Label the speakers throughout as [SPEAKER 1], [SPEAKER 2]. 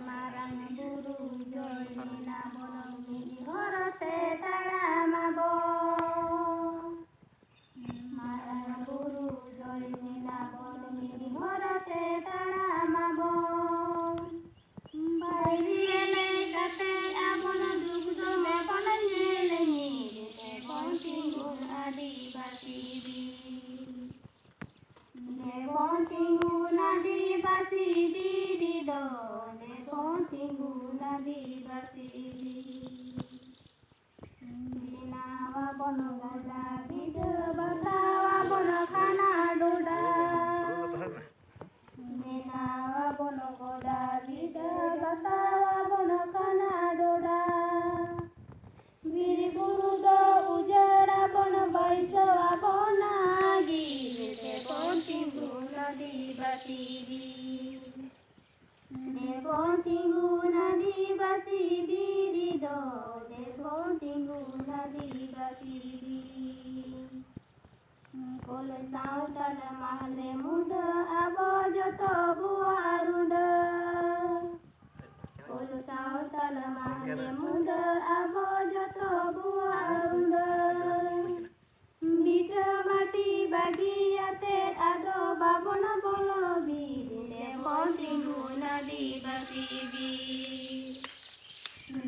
[SPEAKER 1] Marang buru joy na bono mini horote tara mabo. Marang buru joy na bono mini horote tara mabo. Bairi ele kate abono dugdo me bono nyele ni te bontingun adi basibi. Ne bontingun adi basibi di do. Binawa bono gada bida batawa bono kana doda. Binawa bono gada bida batawa bono kana doda. Bir guru do ujara bono baisawa bona gi te ponti guna di basibi. Devontinguna divasibi dido, devontinguna divasibi. Kole sautal mahle muda abo joto buarunda. Kole sautal mahle muda abo joto buarunda. Bita mati bagiyate ado babona bolo biri devontinguna divasibi.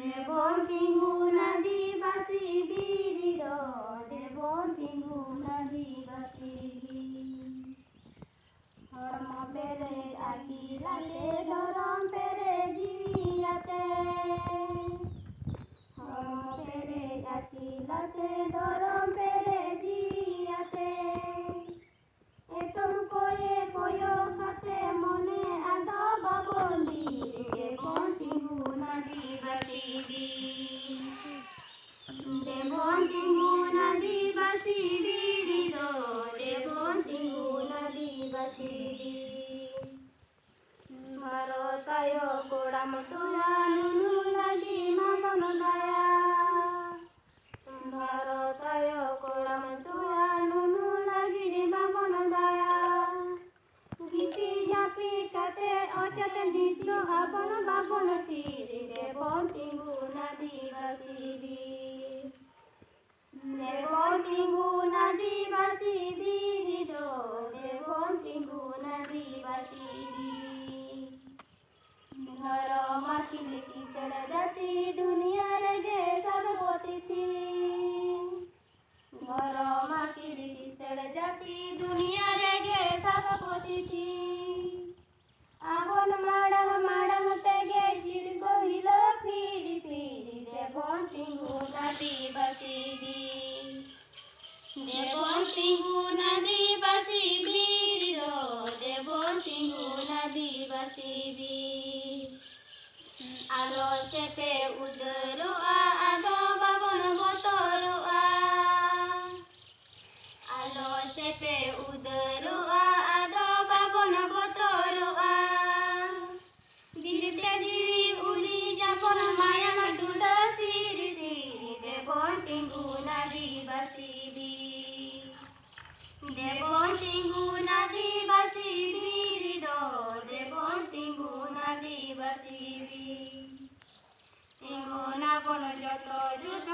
[SPEAKER 1] Devontinguna divasibi dido, devontinguna divasibi. Hormo pere akilate dorom pere jiwiyate. Hormo pere akilate dorom pere jiwiyate. Etom koye koyo kate mone ado babondi devontinguna divasibi. Devontinguna divasibi dido, devontinguna divasibi. Maro tayo kodam tuya nunu lagi mamono daya. Maro tayo kodam tuya nunu lagi di mamono daya. Giti japi kate ochat nitno abono babono tiri devontinguna divasibi. Devontinguna divasibi dido, devontinguna divasibi. Ngaro makin kisad jati dunia rege sabpoti thi. Ngaro makin kisad jati dunia rege sabpoti thi. Abon madang tege jirgo hilo piri piri devontinguna divasibi. Devontinguna divasibi dido, devontinguna divasibi. Ado sepe udaroa ado babon botoroa. Ado sepe udaroa ado babon botoroa. Dirte divi uri japon maya madunda siri siri devontinguna divasibi. Devontinguna divasibi dido, devontinguna divasibi. Ingona bono joto juta